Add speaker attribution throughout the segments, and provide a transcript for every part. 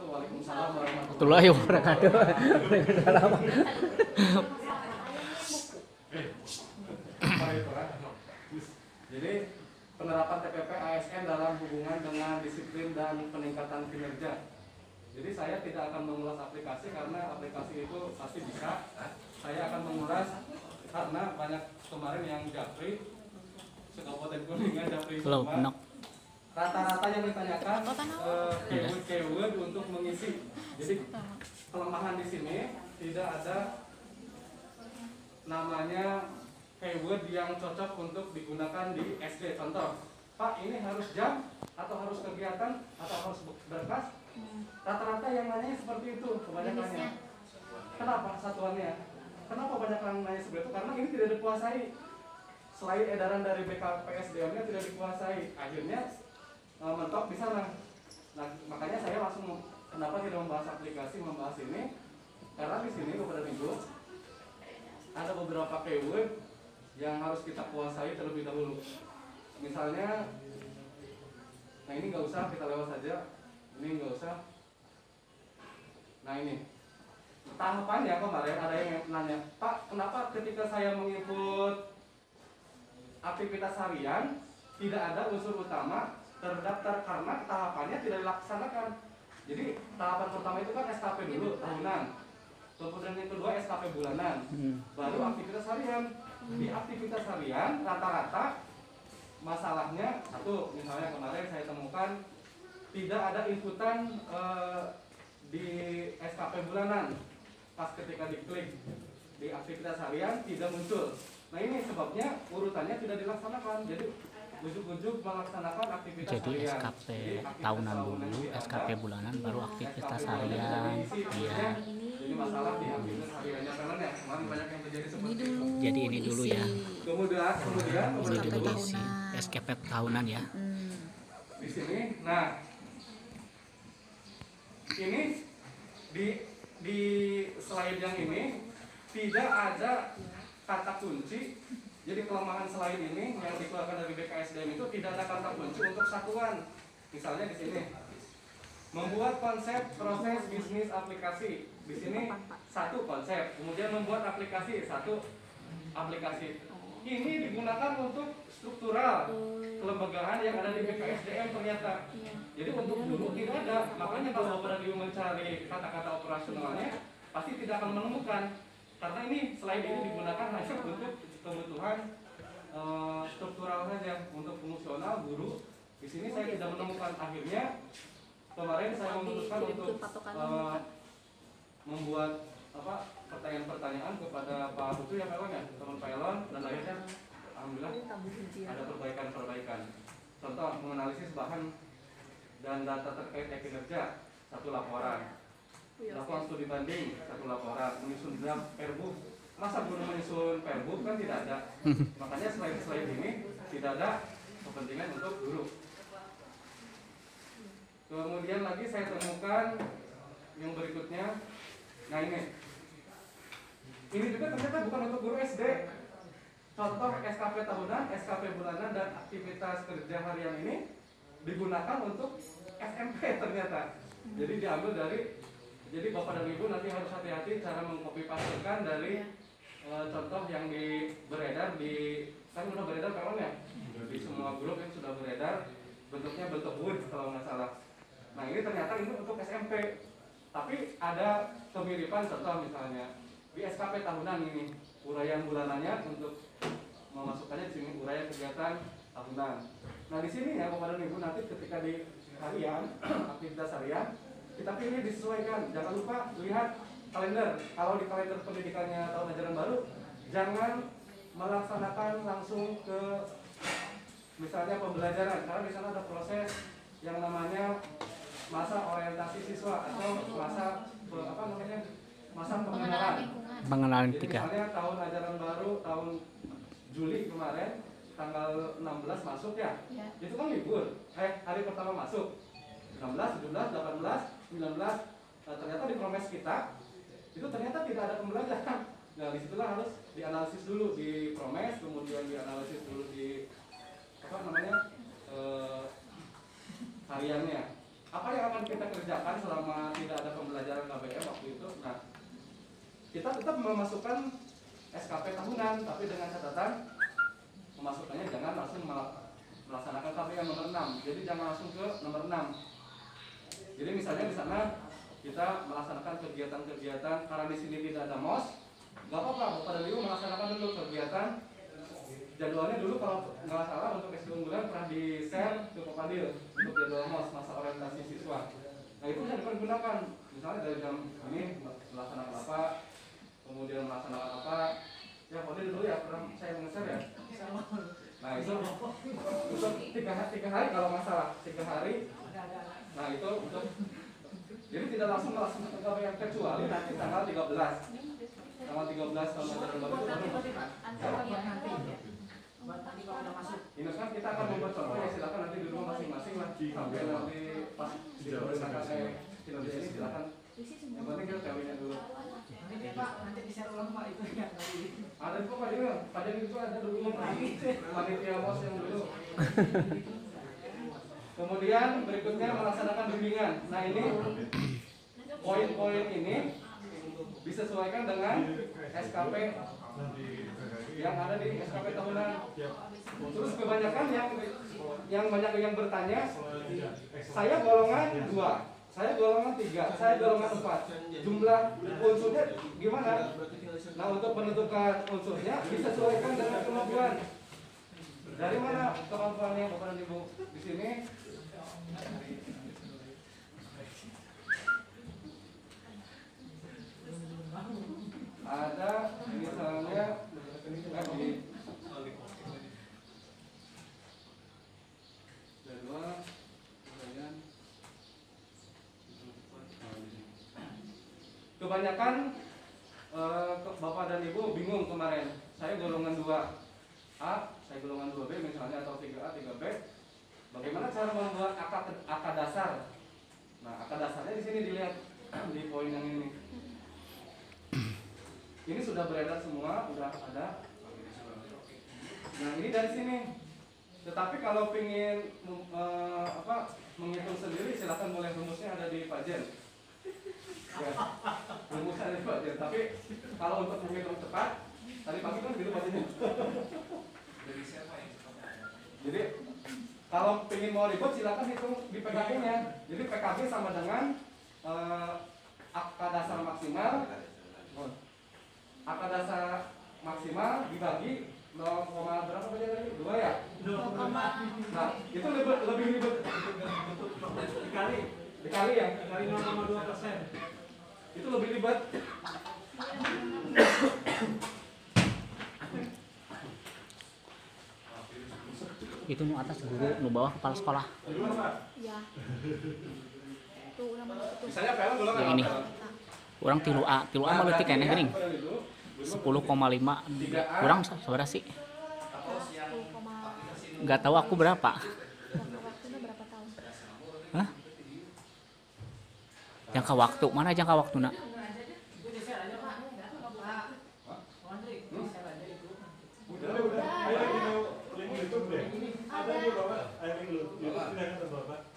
Speaker 1: Waalaikumsalam warahmatullahi wabarakatuh. Waalaikumsalam. Jadi penerapan TPP ASN dalam hubungan dengan disiplin dan peningkatan kinerja. Jadi saya tidak akan mengulas aplikasi karena aplikasi itu pasti bisa. Saya akan mengulas karena banyak kemarin yang japri, sekabupaten Kuningan japri semua. Rata-rata yang ditanyakan keyword untuk mengisi. Jadi kelemahan di sini tidak ada namanya keyword yang cocok untuk digunakan di SD. Contoh, Pak ini harus jam atau harus kegiatan atau harus berkas. Rata-rata yang nanya seperti itu kebanyakannya. Kenapa satuannya? Kenapa banyak yang nanya seperti itu? Karena ini tidak dikuasai. Selain edaran dari BKPSDM-nya tidak dikuasai. Akhirnya mentok di sana. Nah, makanya saya langsung kenapa tidak membahas aplikasi, membahas ini karena di sini beberapa minggu ada beberapa keyword yang harus kita kuasai terlebih dahulu. Misalnya, nah ini nggak usah, kita lewat saja. Ini nggak usah. Nah ini tahapannya kemarin ada yang nanya, Pak, kenapa ketika saya menginput aktivitas harian tidak ada unsur utama terdaftar karena tahapannya tidak dilaksanakan. Jadi tahapan pertama itu kan SKP dulu tahunan, kemudian yang kedua SKP bulanan, baru aktivitas harian. Di aktivitas harian rata-rata masalahnya satu, misalnya kemarin saya temukan tidak ada inputan di SKP bulanan. Pas ketika diklik di aktivitas harian tidak muncul. Nah ini sebabnya urutannya tidak dilaksanakan. Jadi ujuk-ujuk melaksanakan aktivitas
Speaker 2: jadi
Speaker 1: harian.
Speaker 2: SKP tahunan dulu, SKP bulanan, baru aktivitas harian. Iya.
Speaker 1: Jadi masalah di aktivitas hariannya karena ya kemarin banyak yang terjadi seperti itu.
Speaker 2: Jadi ini dulu ya.
Speaker 1: Kemudian
Speaker 2: Ini dulu diisi SKP tahunan ya.
Speaker 1: Di sini, nah ini di slide yang ini tidak ada kata kunci. Jadi kelemahan slide ini yang dikeluarkan dari BKSDM itu tidak ada kata kunci untuk satuan. Misalnya di sini membuat konsep proses bisnis aplikasi. Di sini satu konsep, kemudian membuat aplikasi, satu aplikasi. Ini digunakan untuk struktural kelembagaan yang ada di BKSDM ternyata. Jadi untuk dulu tidak ada. Makanya kalau Bapak Ibu mencari kata-kata operasionalnya pasti tidak akan menemukan. Karena ini slide ini digunakan hanya untuk kebutuhan struktural saja, untuk fungsional guru. Di sini saya tidak menemukan. Akhirnya kemarin saya memutuskan untuk membuat pertanyaan-pertanyaan kepada Pak Putu ya Pak Elon ya, teman Pak Elon, dan akhirnya alhamdulillah ada perbaikan-perbaikan. Contoh menganalisis bahan dan data terkait kinerja, satu laporan. Laporan studi banding, satu laporan. Menyusun draft perbuk. Masa belum menyusun perbuk kan tidak ada. Makanya slide ini tidak ada kepentingan untuk guru. Kemudian lagi saya temukan yang berikutnya. Nah ini juga ternyata bukan untuk guru SD. Contoh SKP tahunan, SKP bulanan, dan aktivitas kerja harian ini digunakan untuk SMP ternyata. Jadi diambil dari, jadi Bapak dan Ibu nanti harus hati-hati cara mengcopy pastekan dari contoh yang beredar di, kan sudah beredar kalau ya, di semua grup yang sudah beredar, bentuknya bentuk Word kalau nggak salah. Nah ini ternyata ini untuk SMP, tapi ada kemiripan. Contoh misalnya di SKP tahunan ini uraian bulanannya untuk memasukkannya di sini uraian kegiatan tahunan. Nah di sini ya Bapak dan Ibu nanti ketika di harian aktivitas harian kita pilih disesuaikan. Jangan lupa lihat kalender. Kalau di kalender pendidikannya tahun ajaran baru, jangan melaksanakan langsung ke misalnya pembelajaran, karena di sana ada proses yang namanya masa orientasi siswa atau masa
Speaker 2: pengenalan
Speaker 1: Jadi misalnya tahun ajaran baru tahun Juli kemarin tanggal 16 masuk ya. Itu kan libur. Hari pertama masuk 16, 17, 18, 19. Ternyata di promes kita itu ternyata tidak ada pembelajaran. Nah disitulah harus dianalisis dulu di promes, kemudian dianalisis dulu di hariannya. apa yang akan kita kerjakan selama tidak ada pembelajaran KBM waktu itu? Nah, kita tetap memasukkan SKP tahunan, tapi dengan catatan memasukkannya jangan langsung melaksanakan KBM nomor 6. Jadi jangan langsung ke nomor 6. Jadi misalnya di sana kita melaksanakan kegiatan-kegiatan, karena di sini tidak ada MOS, nggak apa-apa, Bapak dan Ibu melaksanakan dulu kegiatan. Jadwalnya dulu kalau nggak salah untuk SD unggulan pernah di-share ke Pak Fadil untuk jadwal MOS, masa orientasi siswa. Nah itu bisa dipergunakan, misalnya dari jam ini melaksanakan apa, kemudian melaksanakan apa. Ya Fadil dulu ya, pernah saya nge-share ya. Nah itu untuk 3 hari kalau masalah 3 hari. Nah itu untuk, jadi tidak langsung melaksanakan KBM kecuali nanti tanggal 13. Tanggal 13 tahun ajaran baru itu ini kan kita akan membuat contoh ya, silakan nanti di rumah masing-masing lah sampai nanti pas diperintahkan kinerja ini silakan. Yang penting kita kawinnya dulu.
Speaker 3: Nanti Pak, nanti di-share ulang Pak itu yang tadi.
Speaker 1: Ada itu Pak Dil, Pak Dil itu ada dulu panitia MOS yang dulu. Kemudian berikutnya melaksanakan bimbingan. Nah ini poin-poin ini disesuaikan dengan SKP yang ada di SKP tahunan. Terus kebanyakan yang banyak yang bertanya, saya golongan 2, saya golongan 3, saya golongan 4. Jumlah unsurnya gimana? Nah untuk penentukan unsurnya disesuaikan dengan kemampuan. Dari mana kemampuannya Bapak dan Ibu di sini? Ada misalnya kebanyakan Bapak dan Ibu bingung kemarin. Saya golongan 2A, saya golongan 2B misalnya, atau 3A, 3B. Bagaimana cara membuat akad dasar? Nah, akad dasarnya di sini dilihat di poin yang ini. Ini sudah beredar semua, sudah ada. Nah, ini dari sini. Tetapi kalau ingin menghitung sendiri, silakan boleh, rumusnya ada di Pajen. Ya, rumusnya ada di Pajen. Tapi kalau untuk menghitung cepat, tadi pagi kan gitu Pajennya. Jadi kalau ingin mau ribut, silakan hitung di PKB-nya. Jadi PKB sama dengan akad dasar maksimal. Akad dasar maksimal dibagi 0, berapa aja tadi? 2 ya? 0,5. Nah, itu lebih ribet. Dikali ya? Dikali 0,2%. Itu lebih ribet.
Speaker 2: Itu nu atas guru, nu bawah kepala sekolah.
Speaker 4: Iya. Tuh udah masuk tuh.
Speaker 1: Misalnya PL dulu kan?
Speaker 2: Yang ini. Orang 3A mah leutik keneh geuning. 10,5. Kurang saudara sih.
Speaker 4: 10,5.
Speaker 2: Enggak tahu aku berapa.
Speaker 4: Jangka waktunya berapa tahun?
Speaker 2: Hah? Jangka waktu, mana jangka waktu nak?
Speaker 3: Itu di-share aja Pak. Pak. Andri, di-share aja itu.
Speaker 1: Udah.
Speaker 5: Ayo kita link YouTube deh. Ada di bawah. Ayo link YouTube sudah ada Bapak.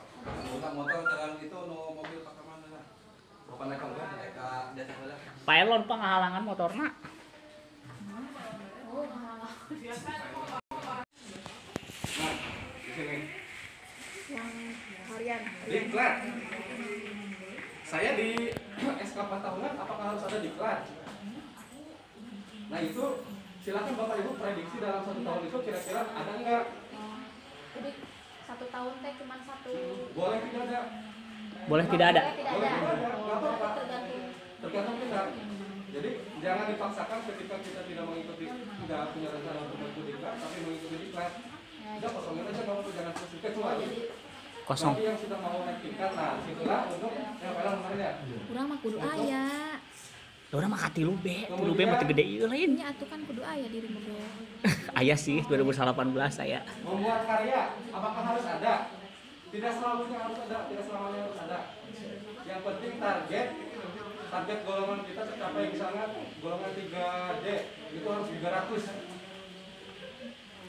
Speaker 6: Motor jalan itu no mobil pakai mana?
Speaker 1: Bapak naik angkot.
Speaker 6: Jasa heula.
Speaker 2: Paelon penghalangan motorna.
Speaker 4: Oh, malah
Speaker 1: Nah, di sini.
Speaker 4: yang harian.
Speaker 1: Diklat. Saya di SKP tahunan apakah harus ada diklat? Nah itu silakan Bapak Ibu prediksi dalam 1 tahun itu kira-kira ada enggak?
Speaker 4: Jadi 1 tahun teh cuma 1.
Speaker 1: Boleh tidak ada?
Speaker 2: Boleh tidak ada.
Speaker 4: Boleh tidak
Speaker 1: Boleh
Speaker 4: ada.
Speaker 1: tidak ada? Nggak apa-apa.
Speaker 4: Tergantung.
Speaker 1: Tergantung kita. Jadi jangan dipaksakan ketika kita tidak mengikuti, tidak punya rencana untuk mengikuti diklat, tapi mengikuti diklat. Udah kosongin aja, kamu tuh jangan khusus kecuali
Speaker 2: Kosong.
Speaker 1: nanti yang sudah mau naik tingkat. Nah situlah untuk yang paling kemarin ya.
Speaker 4: Urang mah kudu aya.
Speaker 2: Orang mah hati lu be mah teu gede ieu lain.
Speaker 4: Ini atuh kan kudu aya di rumah gue.
Speaker 2: Aya sih 2018 saya.
Speaker 1: Membuat karya, apakah harus ada? Tidak selalunya harus ada, tidak selamanya harus ada. Yang penting target golongan kita tercapai, misalnya golongan 3D itu harus 300.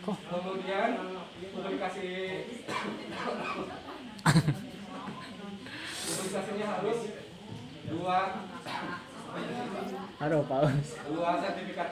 Speaker 1: Kemudian publikasi sertifikasinya harus dua
Speaker 2: Aduh, paus.
Speaker 1: sertifikat.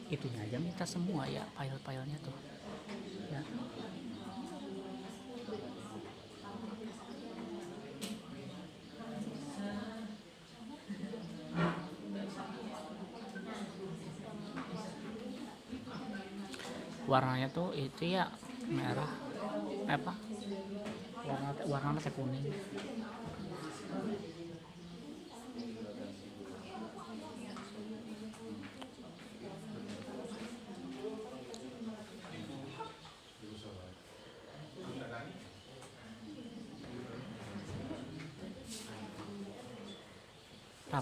Speaker 2: Itunya aja minta semua ya, file-filenya tuh ya. Warnanya tuh itu ya merah apa warnanya teh kuning.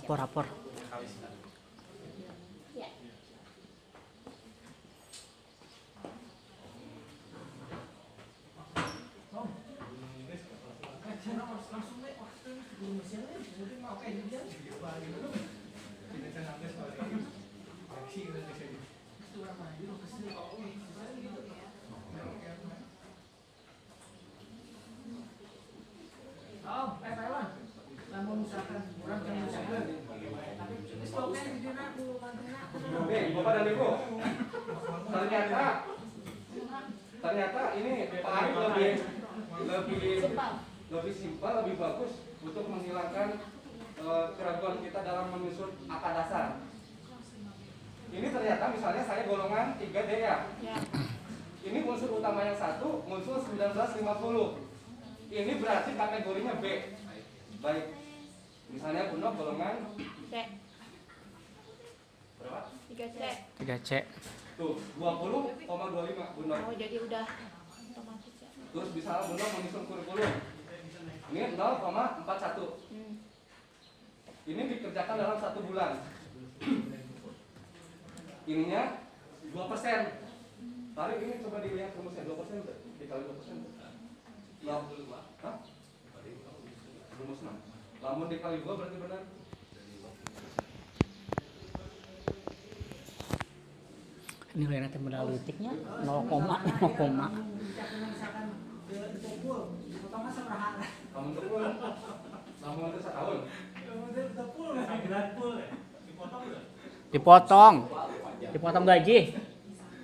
Speaker 2: Rapor.
Speaker 4: Ya.
Speaker 3: Oh, Taiwan. Namun misalkan orang yang misalkan stoknya di sana dulu
Speaker 1: Oke, Bapak dan Ibu. Ternyata ini Pak Arif lebih simpel, lebih bagus untuk menghilangkan keraguan kita dalam menyusun akad dasar. Ini ternyata misalnya saya golongan 3D ya. Ini unsur utama yang 1, unsur 1950. Ini berarti kategorinya B. Baik. Misalnya Bunok golongan
Speaker 4: C.
Speaker 1: berapa?
Speaker 4: 3C.
Speaker 2: 3C.
Speaker 1: Tuh, 20,25 Bunok.
Speaker 4: Oh, jadi udah otomatis ya.
Speaker 1: Terus bisa Bunok menyusun kurikulum. Ini 0,41. Ini dikerjakan dalam 1 bulan. Ininya 2%. Tarik ini coba dilihat rumusnya 2% dikali 2%. Hah? Rumus 6. Lamun dikali 2 berarti benar.
Speaker 2: Ini nilai modal litiknya 0, 0.
Speaker 3: misalkan dikumpul, potongnya seberapa?
Speaker 1: Lamun tepul. Lamun itu 1 tahun.
Speaker 2: Dipotong gaji.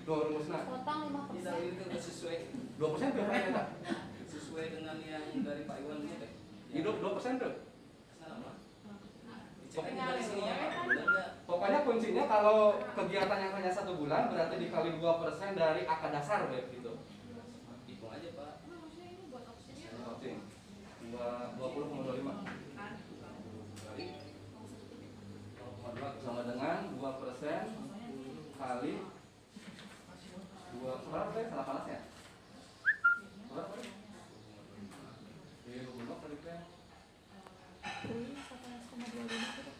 Speaker 1: Tuh rumusnya.
Speaker 4: Potong 5%.
Speaker 6: Itu sesuai
Speaker 1: 2% berapa ya?
Speaker 6: sesuai dengan yang dari Pak Iwan ini teh.
Speaker 1: Hidup 2% tuh.
Speaker 6: Sama. Dicek dari sini ya, Pak. Benar nggak?
Speaker 1: Pokoknya kuncinya kalau kegiatan yang hanya 1 bulan berarti dikali 2% dari akad dasar gitu.
Speaker 6: Hitung aja, Pak.
Speaker 1: Oke. 20,25 sama dengan 2% kali 2 berapa teh? Salah panas ya? Berapa? Ini Bunok tadi teh.
Speaker 4: Ini 11,25 gitu.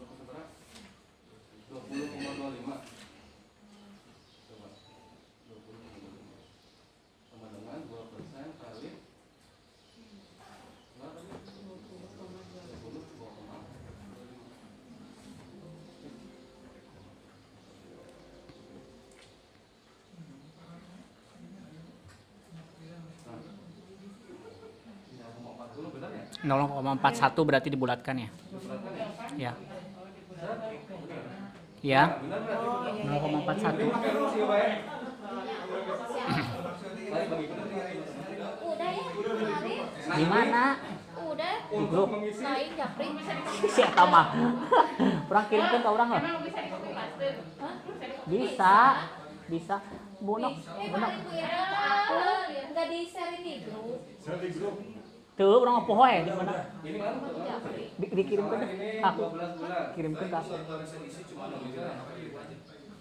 Speaker 1: Berapa? 20,25. Coba. 20,25 sama dengan 2% kali berapa tadi? 20,25. Benar ya?
Speaker 2: 0,41 berarti dibulatkan ya.
Speaker 1: Beratkan ya?
Speaker 2: Ya.
Speaker 1: Benar.
Speaker 2: Ya.
Speaker 1: Benar berarti.
Speaker 4: Oh, iya.
Speaker 2: 0,41.
Speaker 1: Pakai rumus ya, Pak ya?
Speaker 4: Siap.
Speaker 1: Saya bagi benar ya.
Speaker 4: Udah ya, kemarin.
Speaker 1: Nah,
Speaker 2: Gimana?
Speaker 4: Udah.
Speaker 1: Untuk mengisi
Speaker 4: Lain japri.
Speaker 2: Si eta mah. Orang kirimkan ke orang loh.
Speaker 4: Bisa di copy paste. Hah?
Speaker 2: Bisa. Bunok.
Speaker 4: Paling kirim ke aku. Enggak di-share di grup.
Speaker 5: Saya di grup.
Speaker 2: Tuh, orang apa hoy di mana?
Speaker 1: ini kan
Speaker 4: Japri.
Speaker 2: Dikirimkan
Speaker 1: ini
Speaker 2: aku.
Speaker 1: 12 bulan.
Speaker 2: Kirimkan ke aku.
Speaker 6: Kalau bisa diisi cuma 6 bulan aja.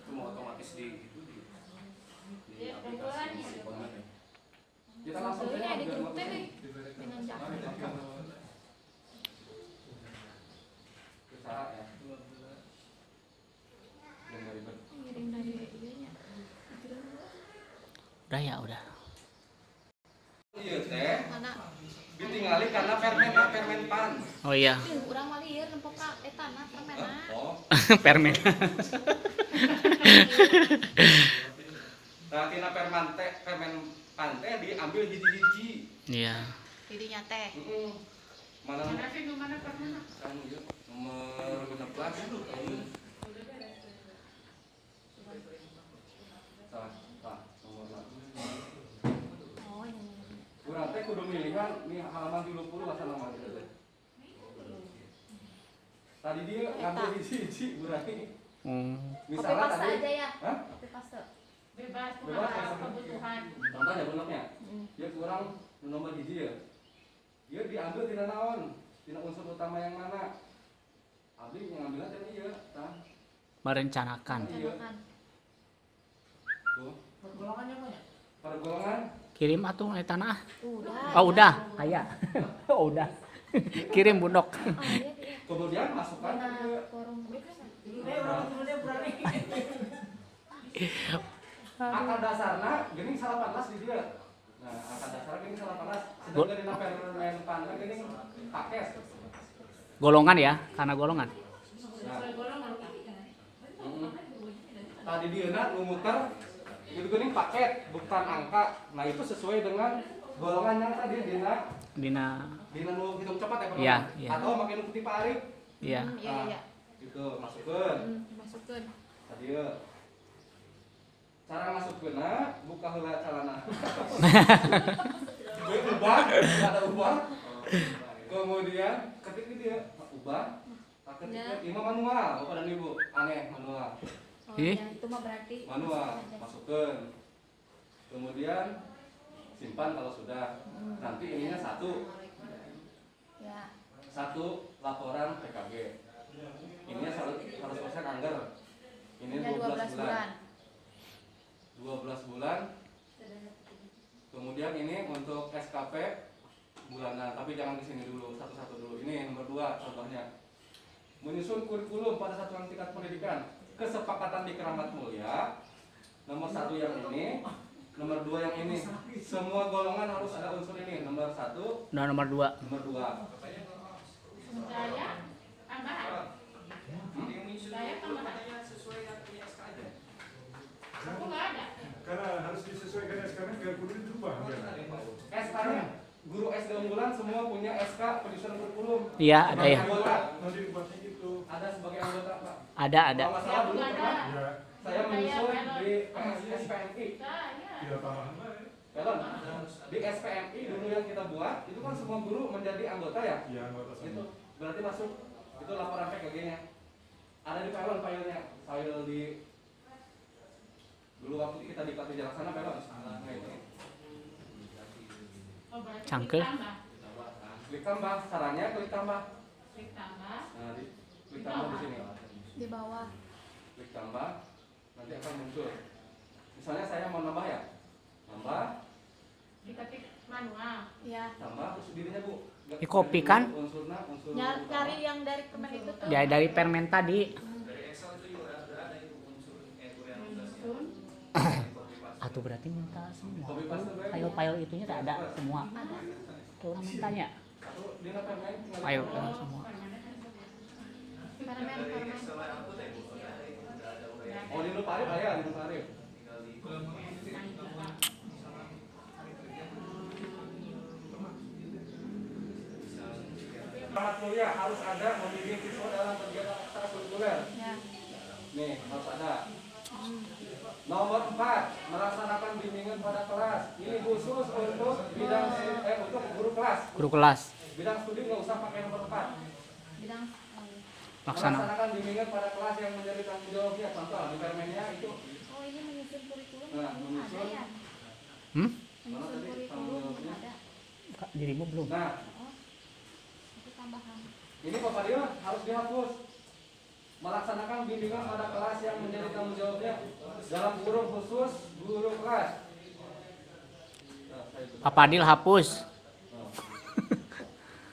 Speaker 6: Cuma otomatis di itu di aplikasi online.
Speaker 1: Kita langsung
Speaker 4: Ini
Speaker 1: saja
Speaker 4: di
Speaker 1: biar
Speaker 4: grup
Speaker 1: waktu.
Speaker 4: teh dengan japri.
Speaker 1: Usaha ya. Dan dari
Speaker 4: Ngirim dari ininya.
Speaker 2: Udah ya, udah.
Speaker 1: Iya teh,
Speaker 4: Mana?
Speaker 1: ditinggali karena permen pan.
Speaker 2: Oh iya,
Speaker 4: Urang mah lieur nempok ka etana permena.
Speaker 1: Oh,
Speaker 2: permen.
Speaker 1: nah tina permen pan teh diambil hiji-hiji.
Speaker 2: Iya.
Speaker 4: Didinya teh.
Speaker 1: Mana
Speaker 3: Mana sih nu mana permena?
Speaker 1: kan yuk nomor 16. Salah, Pak, nomor 16.
Speaker 4: Oh, iya.
Speaker 1: Urang teh kudu milihan nih halaman 30 asal nama itu teh. Tadi dia ngambil hiji-hiji urang.
Speaker 4: Kopi
Speaker 1: Misalnya
Speaker 4: pasta
Speaker 1: tadi,
Speaker 4: aja ya.
Speaker 1: hah?
Speaker 4: Kopi pasta.
Speaker 3: Bebas
Speaker 1: Bebas,
Speaker 3: kumaha
Speaker 1: bebas.
Speaker 3: kebutuhan.
Speaker 1: Contohnya bentuknya, dia kurang nomor hiji ya. Dia diambil tina naon, tina unsur utama yang mana? Abdi ngambilnya tina ieu, tah.
Speaker 2: Merencanakan.
Speaker 1: Iya.
Speaker 4: Makan.
Speaker 1: Tuh,
Speaker 3: Pergolongannya apa ya?
Speaker 1: pergolongan
Speaker 2: Kirim atuh tanah.
Speaker 4: Udah.
Speaker 2: Oh udah, aya. Oh udah. Kirim bundok.
Speaker 4: Oh, iya, iya.
Speaker 1: kemudian masukkan
Speaker 4: Mana
Speaker 1: ke
Speaker 4: forum
Speaker 3: Dulu berani.
Speaker 1: akar dasarna geuning 18 di dia. Nah, akar dasarna geuning 18. Sedangkan dina permen pan geuning pakes.
Speaker 2: Golongan ya, karena golongan.
Speaker 1: Nah, tadi dieuna nu muter itu geuning paket bukan angka. Nah, itu sesuai dengan golongan yang tadi
Speaker 2: Dina.
Speaker 1: dina nu hitung cepat ya, Pak?
Speaker 2: Iya, iya.
Speaker 1: Atau makin nu putih Pak Arif.
Speaker 2: Iya.
Speaker 4: Iya, iya.
Speaker 1: Itu masukkeun.
Speaker 4: Masukeun.
Speaker 1: Tadi ya. Cara masukkeunna buka heula calana. Ubah, ada ubah. Kemudian ketik di dia ubah. Ketik lima manual, Bapak dan Ibu. Aneh manual.
Speaker 4: Oh,
Speaker 2: Ih.
Speaker 4: iya, itu mah berarti
Speaker 1: Manual masukkeun. Kemudian simpan kalau sudah. Nanti ininya
Speaker 4: ya.
Speaker 1: satu laporan PKB. Ininya harus persen anggar. Ini
Speaker 4: Ya
Speaker 1: 12 bulan.
Speaker 4: 12 bulan.
Speaker 1: 12 bulan. Kemudian ini untuk SKP bulanan, tapi jangan di sini dulu, satu-satu dulu. Ini nomor 2 contohnya. Menyusun kurikulum pada satuan tingkat pendidikan. Kesepakatan di Keramat Mulia. Nomor 1 yang ini, nomor 2 yang ini. Semua golongan harus ada unsur ini. Nomor 1,
Speaker 2: Nah, nomor 2.
Speaker 1: nomor 2.
Speaker 3: Saya tambahan. Saya tambahan. Aku nggak ada.
Speaker 5: Karena harus disesuaikan SK-nya biar kudu dirubah.
Speaker 1: SK-nya guru SD unggulan semua punya SK penyusunan kurikulum.
Speaker 2: Iya, ada ya.
Speaker 1: Anggota.
Speaker 5: Nanti dibuatnya gitu.
Speaker 1: Ada sebagai anggota, Pak.
Speaker 2: Ada.
Speaker 1: Kalau nggak salah dulu
Speaker 3: Ada.
Speaker 1: pernah
Speaker 5: Ya,
Speaker 1: saya menyusun di SPMI.
Speaker 3: Saya.
Speaker 5: tidak tambahan lah ya.
Speaker 1: Pelon, di SPMI dulu yang kita buat itu kan semua guru menjadi anggota ya.
Speaker 5: Iya, anggota sama.
Speaker 1: Itu berarti masuk itu laporan PKG-nya. Ada di Pelon filenya, file di dulu waktu kita di Pelatih Jalaksana Pelon. Nah itu.
Speaker 3: Oh, berarti
Speaker 2: Cangkel.
Speaker 3: klik tambah.
Speaker 1: Klik tambah, sarannya klik tambah.
Speaker 3: Klik tambah.
Speaker 1: Nah, klik tambah di sini.
Speaker 4: Di bawah.
Speaker 1: Klik tambah, nanti akan muncul. Misalnya saya mau nambah ya, nambah,
Speaker 3: Diketik manual.
Speaker 4: Ya.
Speaker 1: tambah terus dirinya Bu.
Speaker 2: Dikopi kan?
Speaker 1: Unsurnya, unsur
Speaker 4: Cari yang dari permen itu tuh.
Speaker 2: Ya dari permen tadi.
Speaker 3: Menyusun.
Speaker 2: Atau berarti minta semua.
Speaker 1: Copy paste bae, Bu.
Speaker 2: File-file itunya tak ada semua.
Speaker 4: Ada.
Speaker 2: Tuh orang mintanya.
Speaker 1: Atau dina permen tinggal
Speaker 2: File
Speaker 1: ditambah.
Speaker 2: semua.
Speaker 4: Permen.
Speaker 1: Oh di Lupa Arif aya, di Lupa Arif. Keramat Mulia harus ada membimbing siswa dalam kegiatan ekstrakurikuler.
Speaker 4: Ya.
Speaker 1: Nih, harus ada. Nomor 4, melaksanakan bimbingan pada kelas. Ini khusus untuk bidang untuk guru kelas.
Speaker 2: Guru kelas.
Speaker 1: Bidang studi nggak usah pakai nomor 4.
Speaker 4: Bidang
Speaker 2: Laksana.
Speaker 1: Melaksanakan bimbingan pada kelas yang menjadi tanggung jawabnya. Contoh di permennya itu.
Speaker 4: Oh, ini menyusun kurikulum.
Speaker 1: Nah,
Speaker 4: Ini
Speaker 1: menyusun.
Speaker 4: ada ya.
Speaker 2: Hmm?
Speaker 4: Menyusun kurikulum ada.
Speaker 2: Dirimu belum?
Speaker 1: Nah,
Speaker 4: Oh. Itu tambahan.
Speaker 1: ini Pak Fadil harus dihapus. Melaksanakan bimbingan pada kelas yang menjadi tanggung jawabnya dalam kurung khusus guru kelas. Nah, saya tutup.
Speaker 2: Pak Padil hapus.
Speaker 1: Nah.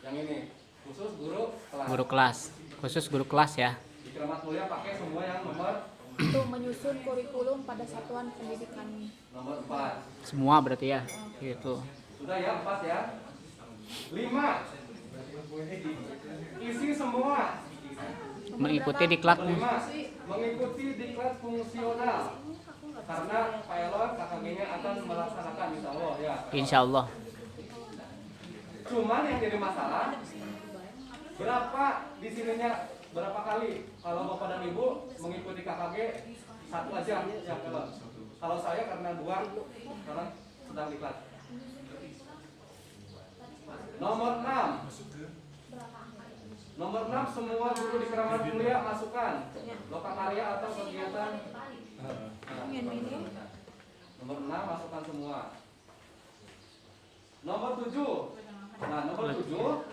Speaker 1: Yang ini khusus guru kelas.
Speaker 2: Guru kelas. Khusus guru kelas ya.
Speaker 1: Di Keramat Mulia pakai semua yang nomor 4.
Speaker 4: Itu menyusun kurikulum pada satuan pendidikan.
Speaker 1: Nomor 4.
Speaker 2: Semua berarti ya. Gitu.
Speaker 1: Sudah ya, 4 ya. 5. Isi semua.
Speaker 2: Mengikuti diklat.
Speaker 1: 5. Mengikuti diklat fungsional. Karena Pak Elon KKG-nya akan melaksanakan insya Allah ya.
Speaker 2: Insya Allah.
Speaker 1: Cuman yang jadi masalah berapa di sininya berapa kali kalau Bapak dan Ibu mengikuti KKG satu aja ya Elon. Kalau saya karena 2 karena sedang diklat. Nomor 6. Nomor 6 semua guru di Keramat Mulia masukkan lokakarya atau kegiatan. Nomor 6 masukkan semua. Nomor 7. Nah, nomor 7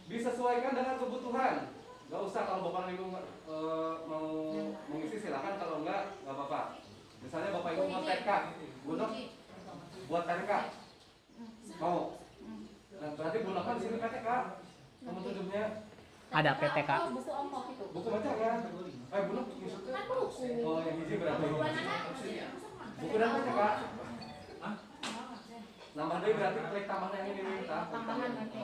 Speaker 1: disesuaikan dengan kebutuhan. Gak usah kalau Bapak dan Ibu mau mengisi silakan, kalau enggak nggak apa-apa. Misalnya Bapak Ibu mau TK, Gunok buat TK. Mau. Nah, berarti gunakan di sini PTK. Nomor 7-nya
Speaker 2: Ada PTK.
Speaker 4: Buku ongkok itu.
Speaker 1: buku baca kan? Gunok
Speaker 4: Kan buku.
Speaker 1: oh yang hiji berarti.
Speaker 4: Bukuan anak.
Speaker 1: Buku dan PTK. Nambah deh berarti klik tambah yang ini minta.
Speaker 4: Tambahan nanti.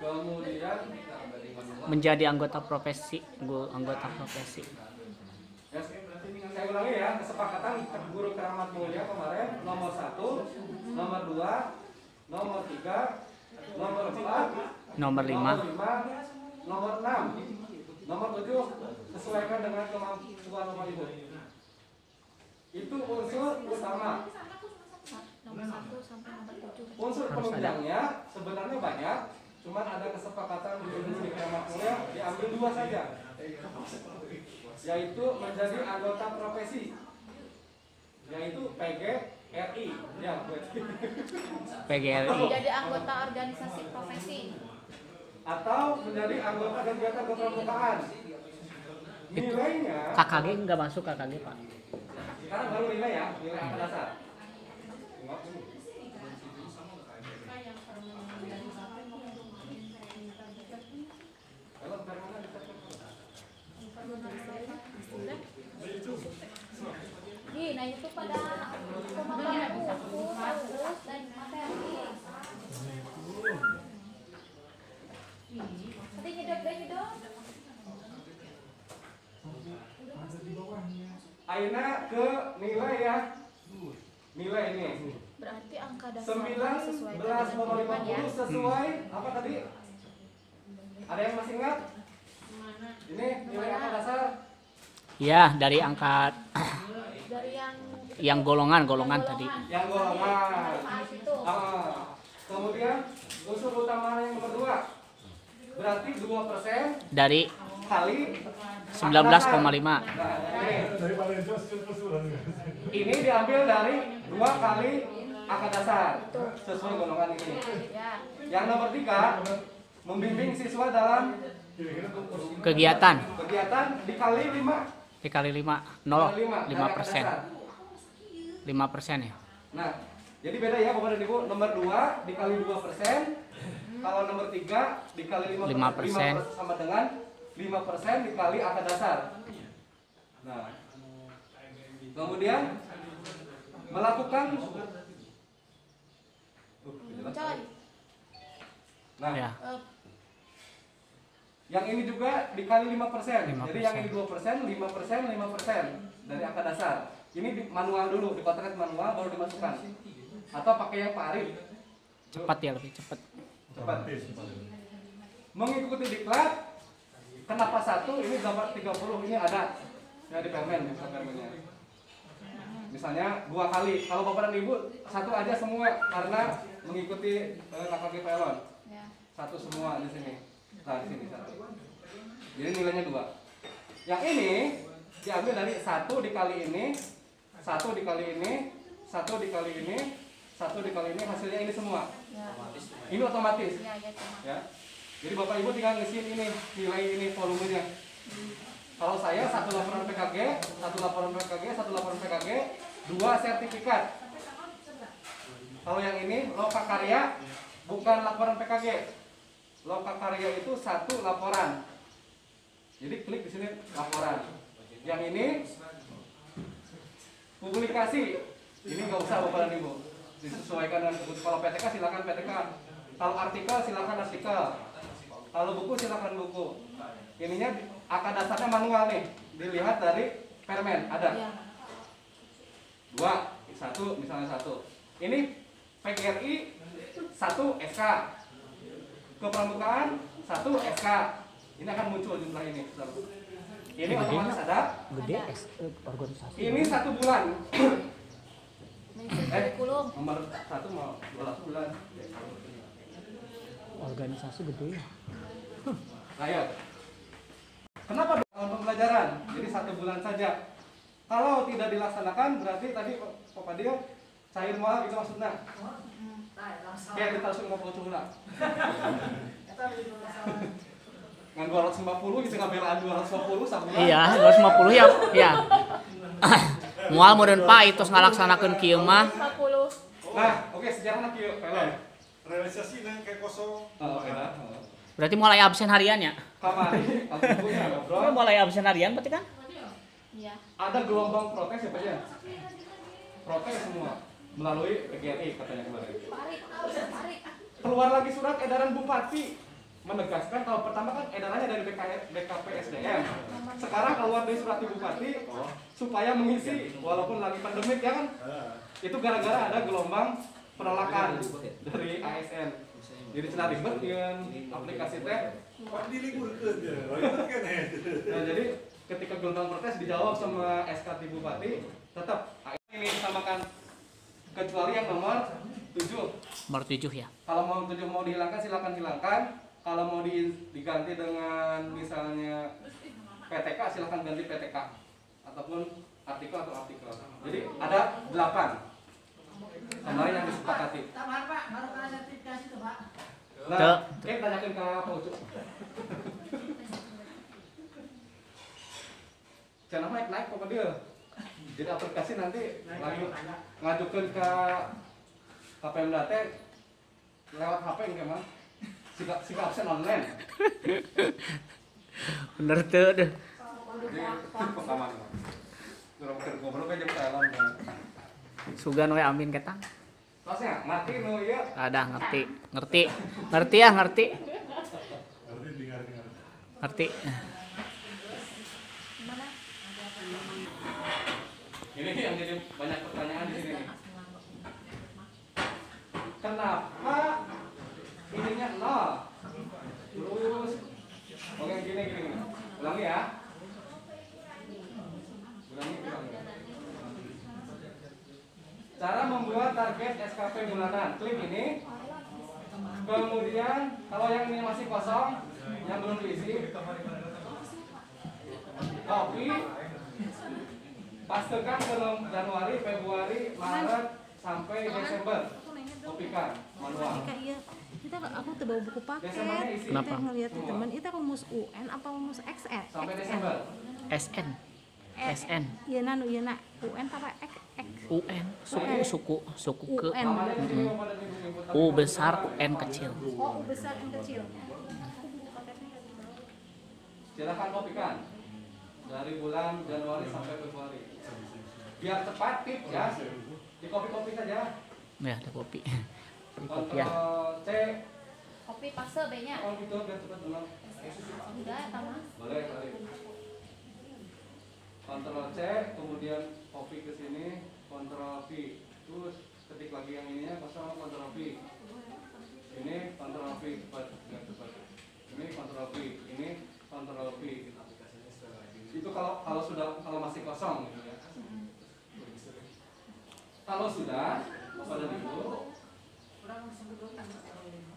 Speaker 1: Kemudian
Speaker 2: Menjadi anggota profesi. Anggota profesi.
Speaker 1: ya, saya ulangi ya, kesepakatan guru Keramat Mulia kemarin nomor 1, nomor 2, nomor 3, nomor 4,
Speaker 2: Nomor 5.
Speaker 1: nomor 6, nomor 7 sesuaikan dengan kemampuan Bapak Ibu. Itu unsur utama.
Speaker 4: Nomor 1 sampai nomor 7.
Speaker 1: Unsur penunjangnya sebenarnya banyak, cuman ada kesepakatan guru di Keramat Mulia diambil 2 saja, yaitu menjadi anggota profesi, yaitu PGRI ya,
Speaker 2: PGRI.
Speaker 4: Menjadi anggota organisasi profesi.
Speaker 1: atau menjadi anggota kegiatan kepramukaan. Nilainya
Speaker 2: KKG nggak masuk KKG Pak.
Speaker 1: sekarang baru nilai ya, nilai angka dasar. Kalau bagaimana
Speaker 4: Nah itu pada pemaparan buku, kasus, dan materi. Nanti nyedot.
Speaker 1: Aina ke nilai ya. Nilai ini
Speaker 4: Berarti angka dasar sesuai
Speaker 1: 19,50 sesuai apa tadi? Ada yang masih ingat? Ini nilai angka dasar
Speaker 2: Ya, dari angka
Speaker 4: dari
Speaker 2: yang golongan tadi.
Speaker 1: yang golongan.
Speaker 4: Saat itu.
Speaker 1: Kemudian unsur utama yang nomor 2. Berarti 2%
Speaker 2: Dari
Speaker 1: kali
Speaker 2: 19,5.
Speaker 5: Dari paling jos
Speaker 1: Ini diambil dari 2 kali angka dasar sesuai golongan ini.
Speaker 4: Ya.
Speaker 1: Yang nomor 3, membimbing siswa dalam
Speaker 2: Kegiatan
Speaker 1: dikali 5.
Speaker 2: dikali 5, 5%. 5% ya.
Speaker 1: Nah, jadi beda ya Bapak dan Ibu. Nomor 2 dikali 2%. Kalau nomor 3 dikali 5% sama dengan 5% dikali angka dasar. Nah, kemudian melakukan
Speaker 4: Coy.
Speaker 1: nah,
Speaker 2: Ya.
Speaker 1: yang ini juga dikali 5%.
Speaker 2: 5%.
Speaker 1: Jadi yang ini 2%, 5% dari angka dasar. Ini manual dulu, dipotret manual baru dimasukkan. Atau pakai yang Pak Arif.
Speaker 2: Cepat ya, lebih cepat.
Speaker 1: Cepat. Mengikuti diklat. Kenapa 1? Ini gambar 30 ini ada. Ya di permen, permennya. Misalnya 2 kali. Kalau Bapak dan Ibu 1 aja semua karena mengikuti KKG Pelon.
Speaker 4: Ya.
Speaker 1: 1 semua di sini. Nah, di sini 1. Jadi nilainya 2. Yang ini diambil dari 1 dikali ini, 1 dikali ini, 1 dikali ini, 1 dikali ini, hasilnya ini semua.
Speaker 4: Ya.
Speaker 1: Ini otomatis.
Speaker 4: Ya, ya cuma.
Speaker 1: Ya. Jadi Bapak Ibu tinggal ngisiin ini, nilai ini volumenya. Kalau saya 1 laporan PKG, 1 laporan PKG, 1 laporan PKG, 2 sertifikat. Kalau yang ini lokakarya bukan laporan PKG. Lokakarya itu 1 laporan. Jadi klik di sini laporan. Yang ini publikasi. Ini nggak usah Bapak dan Ibu. Disesuaikan dengan kebutuhan. Kalau PTK silakan PTK. Kalau artikel silakan artikel. Kalau buku silakan buku. Ininya akad dasarnya manual nih. Dilihat dari permen ada.
Speaker 4: Iya.
Speaker 1: 2, 1 misalnya 1. Ini PGRI 1 SK. Kepramukaan 1 SK. Ini akan muncul jumlah ini. Ini otomatis ada.
Speaker 2: Gede organisasi.
Speaker 1: Ini 1 bulan.
Speaker 4: Menyusun kurikulum.
Speaker 1: Nomor 1 mau 12 bulan.
Speaker 2: Organisasi gede ya.
Speaker 1: Ayo. Kenapa tahun pembelajaran? Jadi 1 bulan saja. Kalau tidak dilaksanakan berarti tadi Bapak dia cair moal itu maksudnya. Kayak kita langsung ngobrol cuma. Ngan 250 gitu ngabelaan 250 sabulan.
Speaker 2: Iya, 250 ya. Ya. Mual meureun Pak itu ngalaksanakeun kieu mah.
Speaker 4: 50.
Speaker 1: Nah, oke sejarahna kieu film.
Speaker 5: Realisasi nang kayak kosong.
Speaker 1: Oh, oke dah.
Speaker 2: Berarti mulai absen harian ya?
Speaker 1: Kamari, aku punya ngobrol.
Speaker 2: Mulai absen harian berarti kan?
Speaker 4: Iya.
Speaker 1: Ada gelombang protes ya Pak ya? Protes semua melalui PGRI katanya kemarin.
Speaker 4: Parit.
Speaker 1: Keluar lagi surat edaran Bupati menegaskan kalau pertama kan edarannya dari BKP SDM. Sekarang keluar dari surat Bupati supaya mengisi walaupun lagi pandemik ya kan. Itu gara-gara ada gelombang penolakan dari ASN. Jadi cenah ribet dengan aplikasi teh.
Speaker 5: Pak diliburkeun ya. Itu kan
Speaker 1: Nah, jadi ketika gelombang protes dijawab sama SK Bupati, tetap ini samakan kecuali yang nomor 7.
Speaker 2: Nomor 7 ya.
Speaker 1: Kalau mau 7 mau dihilangkan silakan hilangkan. Kalau mau diganti dengan misalnya PTK silakan ganti PTK ataupun artikel atau artikel. Jadi ada 8. Kemarin yang disepakati.
Speaker 3: Tamar Pak, baru kena sertifikasi tuh Pak.
Speaker 1: Nah, tanyakan ke Pak Ucu. Jangan naik kok dia. Jadi aplikasi nanti lagi ngajukan ke KPMD lewat HP yang gimana? Si absen online.
Speaker 2: Bener tuh deh.
Speaker 1: Jadi pengalaman. Ngobrol aja Thailand.
Speaker 2: Sugan we amin ketang.
Speaker 1: Tosnya mati nu ieu.
Speaker 2: Ada ngerti. Ngerti ya, ngerti. Ngerti.
Speaker 4: Gimana?
Speaker 1: Ini yang jadi banyak pertanyaan di sini. Kenapa ininya nol? Terus oke gini. Ulangi ya. Ulangi. Cara membuat target SKP bulanan. Klik ini. Kemudian kalau yang ini masih kosong, yang belum diisi, copy, pastekan ke Januari, Februari, Maret sampai Desember. Kopikan manual.
Speaker 7: Kita aku tuh bawa buku paket.
Speaker 1: Desembernya isi.
Speaker 2: Kenapa?
Speaker 7: Kita ngeliat di teman, itu rumus UN apa rumus XN?
Speaker 1: Sampai Desember.
Speaker 2: SN. SN.
Speaker 7: Iya nanu, iya nak UN apa X?
Speaker 2: UN. Suku ke.
Speaker 7: UN.
Speaker 1: Namanya di sini pada input.
Speaker 2: U besar, UN kecil.
Speaker 7: Oh, U besar yang kecil.
Speaker 1: Silakan kopikan dari bulan Januari sampai Februari. Biar cepat tips ya. Di copy saja.
Speaker 2: Ya, ada kopi. Kopi ya.
Speaker 1: Ctrl C.
Speaker 4: Kopi paste B-nya.
Speaker 1: Oh gitu biar cepat dulu.
Speaker 4: Enggak, sama.
Speaker 1: Boleh. Ctrl C, kemudian copy ke sini, Ctrl V. Terus ketik lagi yang ininya kosong, Ctrl V. Ini Ctrl V cepat. Ini Ctrl V, ini Ctrl V. Itu kalau masih kosong gitu ya. Kalau sudah, pada dulu.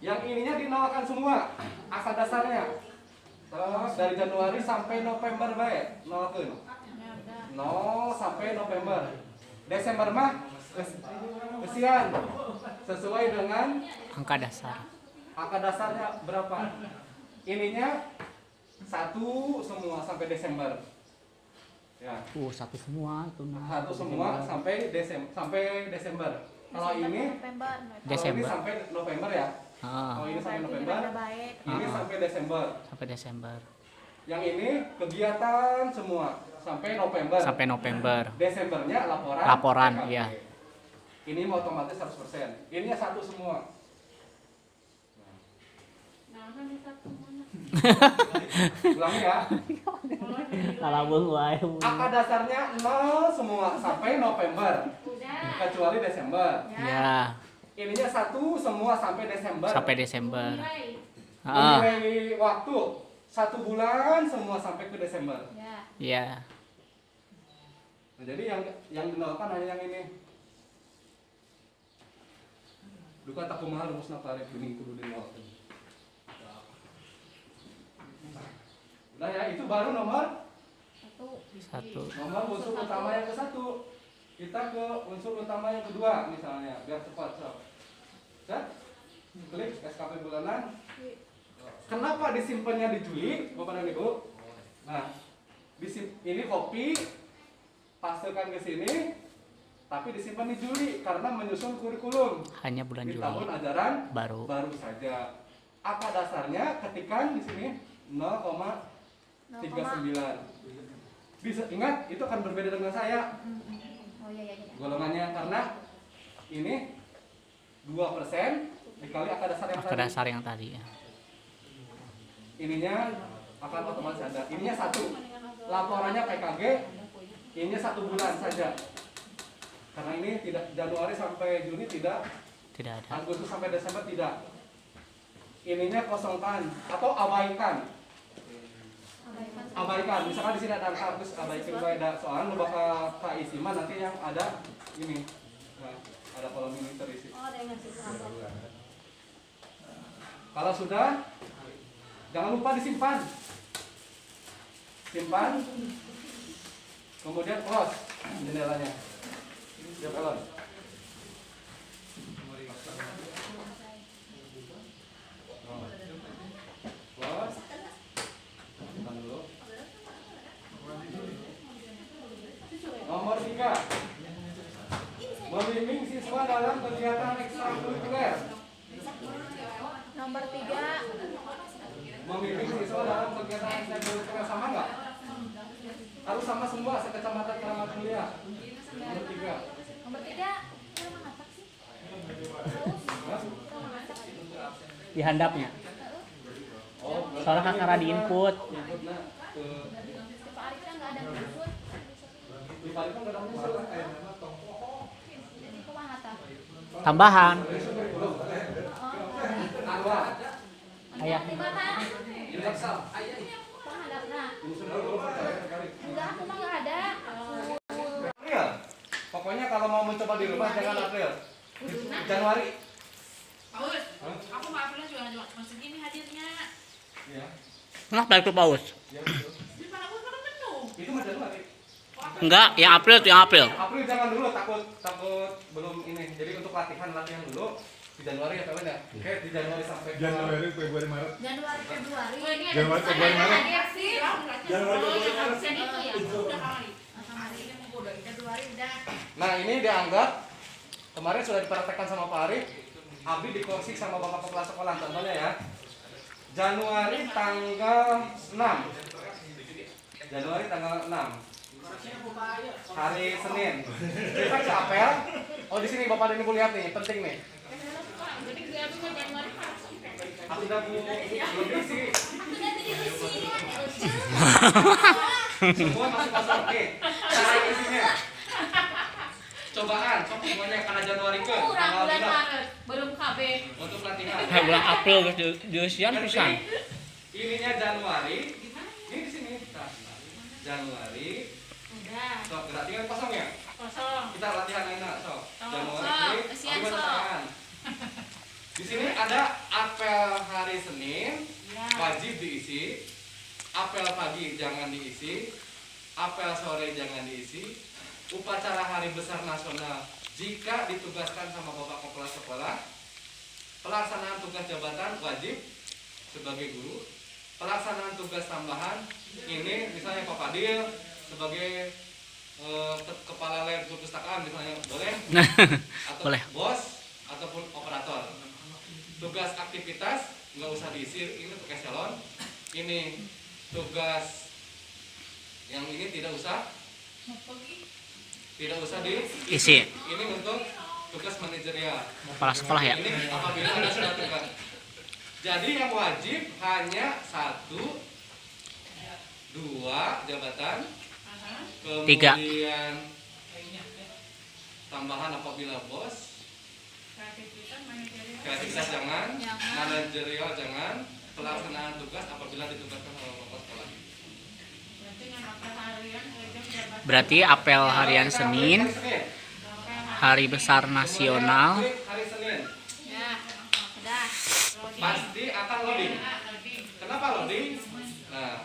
Speaker 1: Yang ininya dinolakan semua, asal dasarnya. Terus dari Januari sampai November baik, nolakeun. 0 sampai November. Desember mah kesian. Sesuai dengan
Speaker 2: Angka dasar.
Speaker 1: angka dasarnya berapa? Ininya 1 semua sampai Desember. Ya.
Speaker 2: Satu semua itu nah.
Speaker 1: 1 semua sampai Desember. Kalau ini
Speaker 4: November.
Speaker 2: Desember.
Speaker 1: sampai November ya.
Speaker 2: Ah,
Speaker 1: Kalau ini sampai November.
Speaker 4: Baik.
Speaker 1: Ini sampai Desember.
Speaker 2: sampai Desember.
Speaker 1: Yang ini kegiatan semua sampai November.
Speaker 2: Sampai November.
Speaker 1: Desembernya laporan.
Speaker 2: Laporan,
Speaker 1: PKG.
Speaker 2: iya.
Speaker 1: Ini mau otomatis 100%. Ininya satu semua.
Speaker 4: Nah, kan satu mana?
Speaker 1: Ulang ya.
Speaker 2: Kalabung wae.
Speaker 1: Angka dasarnya 0 semua sampai November.
Speaker 4: Udah.
Speaker 1: Kecuali Desember.
Speaker 2: Ya,
Speaker 1: Ininya satu semua sampai Desember.
Speaker 2: sampai Desember.
Speaker 4: Nilai.
Speaker 2: Heeh.
Speaker 1: Menilai waktu 1 bulan semua sampai ke Desember.
Speaker 4: Ya.
Speaker 2: Iya.
Speaker 1: Nah, jadi yang dinolkan hanya yang ini. Duka tak kumaha rumusna parek geuning kudu dinolkan. Udah ya, itu baru nomor
Speaker 4: Satu.
Speaker 1: nomor unsur utama yang ke-1. Kita ke unsur utama yang kedua misalnya, biar cepat sob. Set. Klik SKP bulanan. Kenapa disimpannya di Juli, Bapak dan Ibu? Nah, ini kopi, pastekan ke sini, tapi disimpan di Juli karena menyusun kurikulum
Speaker 2: Hanya bulan
Speaker 1: di
Speaker 2: Juli
Speaker 1: tahun ajaran
Speaker 2: baru.
Speaker 1: baru saja. Apa dasarnya? Ketikan di sini 0,39. Bisa ingat, itu akan berbeda dengan saya
Speaker 4: Oh iya iya.
Speaker 1: golongannya karena ini 2% dikali angka dasar yang
Speaker 2: Angka
Speaker 1: tadi.
Speaker 2: dasar yang tadi ya.
Speaker 1: Ininya akan otomatis ada. Ininya 1. Laporannya PKG. Ininya 1 bulan saja. Karena ini tidak Januari sampai Juni tidak,
Speaker 2: Tidak ada.
Speaker 1: Agustus sampai Desember tidak. Ininya kosongkan atau abaikan. Abaikan. Misalkan di sini ada angka terus abaikan bae da. Soalnya nu bakal kaisi mah nanti yang ada ini. Nah, ada kolom ini terisi.
Speaker 4: Oh, ada yang ngasih apa?
Speaker 1: Kalau sudah, jangan lupa disimpan. Simpan. Kemudian close jendelanya. Siap Elon. Close. Simpan dulu. Nomor 3. Membimbing siswa dalam kegiatan ekstrakurikuler.
Speaker 4: Nomor 3.
Speaker 1: Membimbing siswa dalam kegiatan ekstrakurikuler sama nggak? Harus sama semua sekecamatan Keramat Mulia. Nomor 3.
Speaker 4: Nomor 3. Rumah masak sih. Rumah masak.
Speaker 2: Di handapnya.
Speaker 1: Oh,
Speaker 2: Soalnya kakara di input.
Speaker 1: inputnya ke
Speaker 4: Pak Arif kan nggak ada unsur.
Speaker 1: di Bali kan nggak ada unsur.
Speaker 4: Jadi kumaha tah?
Speaker 2: Tambahan.
Speaker 1: Arwa.
Speaker 2: Ayah.
Speaker 4: Di mana?
Speaker 1: Universal.
Speaker 4: Penghadapna.
Speaker 1: Unsur dulu kali.
Speaker 4: Enggak, aku mah nggak ada.
Speaker 1: April. Pokoknya kalau mau mencoba di rumah jangan April. Januari.
Speaker 3: Paus, aku nggak pernah juga masuk gini hadirnya.
Speaker 1: Iya.
Speaker 2: Kenapa itu paus?
Speaker 1: Ya, betul.
Speaker 3: Di mana aku kan penuh.
Speaker 1: Itu mah Januari.
Speaker 2: Enggak, yang April tuh yang April.
Speaker 1: April jangan dulu takut belum ini. Jadi untuk latihan dulu di Januari ya teman ya. Oke, di Januari sampai ke
Speaker 5: Januari, Februari, Maret.
Speaker 4: Januari, Februari.
Speaker 3: Oh, ini ada
Speaker 5: Januari,
Speaker 3: pesan
Speaker 5: Februari,
Speaker 3: ada
Speaker 5: Maret.
Speaker 3: hadir sih.
Speaker 5: Januari,
Speaker 3: Oh,
Speaker 5: Februari,
Speaker 3: yang
Speaker 5: Maret.
Speaker 3: absen itu ya. Udah kali. Sama hari ini mau udah Februari udah.
Speaker 1: Nah ini dianggap kemarin sudah dipraktekkan sama Pak Arif. Abi dikoreksi sama Bapak Kepala Sekolah contohnya ya. Januari tanggal 6. Januari tanggal 6. Hari Senin. Kita ke apel. Oh di sini Bapak dan Ibu lihat nih, penting nih.
Speaker 3: Jadi gue aku Januari
Speaker 1: Aku udah belum isi. Semua masih kosong. Oke. Cara isinya. Cobaan, sok semuanya karena Januari ke
Speaker 3: kurang
Speaker 1: tanggal
Speaker 3: bulan
Speaker 1: 3
Speaker 3: Maret belum KB.
Speaker 1: untuk latihan.
Speaker 2: Kayak bulan April di usian pisan.
Speaker 1: Ininya Januari. Ini di sini. Nah, Januari.
Speaker 3: Udah
Speaker 1: Sok berarti kan kosong ya?
Speaker 3: kosong.
Speaker 1: Kita latihan enak, sok. Januari.
Speaker 3: Sok,
Speaker 1: klik,
Speaker 3: kesian,
Speaker 1: ambil
Speaker 3: sok.
Speaker 1: tangan. Di sini ada apel hari Senin,
Speaker 3: Ya.
Speaker 1: wajib diisi. Apel pagi jangan diisi. Apel sore jangan diisi. Upacara hari besar nasional jika ditugaskan sama Bapak Kepala Sekolah. Pelaksanaan tugas jabatan wajib sebagai guru. Pelaksanaan tugas tambahan ini misalnya Pak Fadil sebagai kepala lab perpustakaan misalnya boleh atau
Speaker 2: Boleh.
Speaker 1: bos ataupun operator. Tugas aktivitas nggak usah diisi, ini untuk eselon. Ini tugas yang ini tidak usah
Speaker 2: Isi
Speaker 1: Ini untuk tugas manajerial.
Speaker 2: kepala sekolah ya.
Speaker 1: Ini apabila ada sudah tugas. Jadi yang wajib hanya 1, 2 jabatan,
Speaker 2: Tiga.
Speaker 1: kemudian tambahan apabila bos, kreativitas jangan, manajerial jangan, pelaksanaan tugas apabila ditugaskan oleh bapak sekolah.
Speaker 2: Berarti apel harian Senin, hari besar nasional,
Speaker 1: Hari Senin
Speaker 4: Ya, udah.
Speaker 1: pasti akan loading. Kenapa loading? Nah,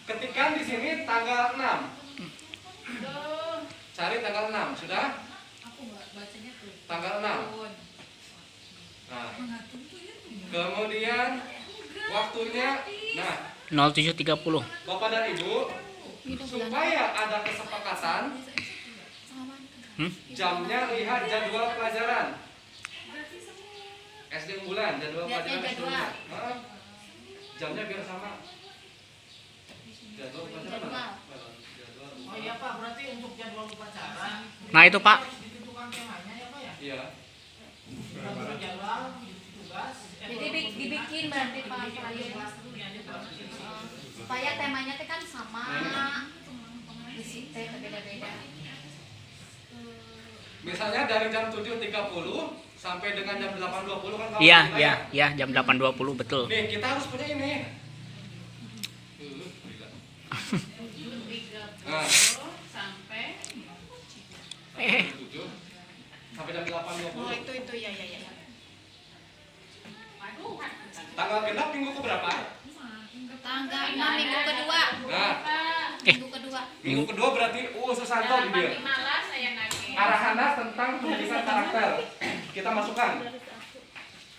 Speaker 1: ketikkan di sini tanggal 6. Cari tanggal 6, sudah? Tanggal 6. Nah, kemudian waktunya, nah,
Speaker 2: 07.30.
Speaker 1: Bapak dan Ibu, supaya ada kesepakatan, jamnya lihat jadwal pelajaran. SD unggulan, jadwal
Speaker 4: Lihat
Speaker 1: pelajaran SD
Speaker 4: jadwal.
Speaker 1: unggulan. Nah, jamnya biar sama. Jadwal pelajaran mana? Jadwal.
Speaker 3: Oh iya Pak, berarti untuk jadwal upacara
Speaker 2: Nah itu Pak,
Speaker 3: harus ditentukan temanya ya Pak ya?
Speaker 1: Iya.
Speaker 3: Berapa jadwal, tugas.
Speaker 4: Jadi dibikin berarti Pak Fahir. Supaya temanya teh kan sama. Di situ beda-beda.
Speaker 1: Misalnya dari jam 7.30 sampai dengan jam 8.20 kan kalau
Speaker 2: iya
Speaker 1: kita
Speaker 2: iya
Speaker 1: ya.
Speaker 2: iya jam 8.20 betul.
Speaker 1: Nih, kita harus punya ini. Nah,
Speaker 4: Sampai
Speaker 1: 7 sampai jam 8.20.
Speaker 4: itu ya.
Speaker 1: Tanggal genap minggu ke berapa?
Speaker 4: Tanggal 6 minggu kedua.
Speaker 1: Nah,
Speaker 4: Minggu kedua.
Speaker 1: minggu kedua berarti Susanto di dia. Arahannya tentang pendidikan karakter. Kita masukkan.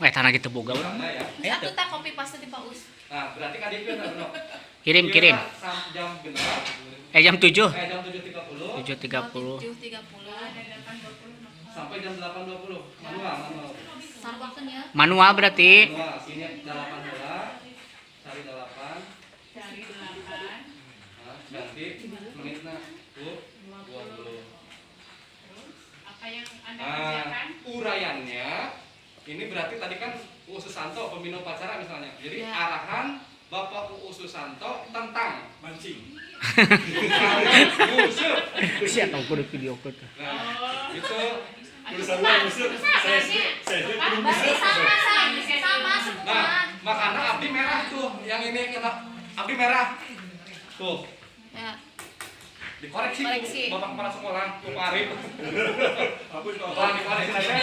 Speaker 2: Tanah gitu boga orang.
Speaker 1: Nah, ya.
Speaker 4: Satu tak copy paste di Paus.
Speaker 1: Nah, berarti kan dia benar.
Speaker 2: Kirim.
Speaker 1: Jam genap.
Speaker 2: Jam 7.
Speaker 1: Jam 7.30
Speaker 2: 7.30.
Speaker 4: 7.30.
Speaker 1: sampai jam 8.20. Manual.
Speaker 4: Saat waktunya.
Speaker 2: Manual berarti.
Speaker 1: Manual. Ini 8 bola. Cari 8. Nah, ganti menitnya 20.
Speaker 4: Apa yang Anda
Speaker 1: Nah, uraiannya ini berarti tadi kan UU Susanto pembina upacara misalnya. Jadi
Speaker 4: Ya.
Speaker 1: arahan Bapak UU Susanto tentang
Speaker 5: Mancing.
Speaker 1: Musuh.
Speaker 2: Siapa tahu kudu video kudu.
Speaker 1: Nah, itu
Speaker 5: Tulisan lu Musir. Saya belum
Speaker 4: Berarti
Speaker 5: bisa.
Speaker 4: sama semua.
Speaker 1: nah, makanya abdi merah tuh. Yang ini kena abdi merah. Tuh,
Speaker 4: Ya.
Speaker 1: dikoreksi
Speaker 4: Koreksi.
Speaker 1: tuh Bapak kepala sekolah tuh Pak Arif.
Speaker 5: Apa itu?
Speaker 1: Wah, dikoreksi aja.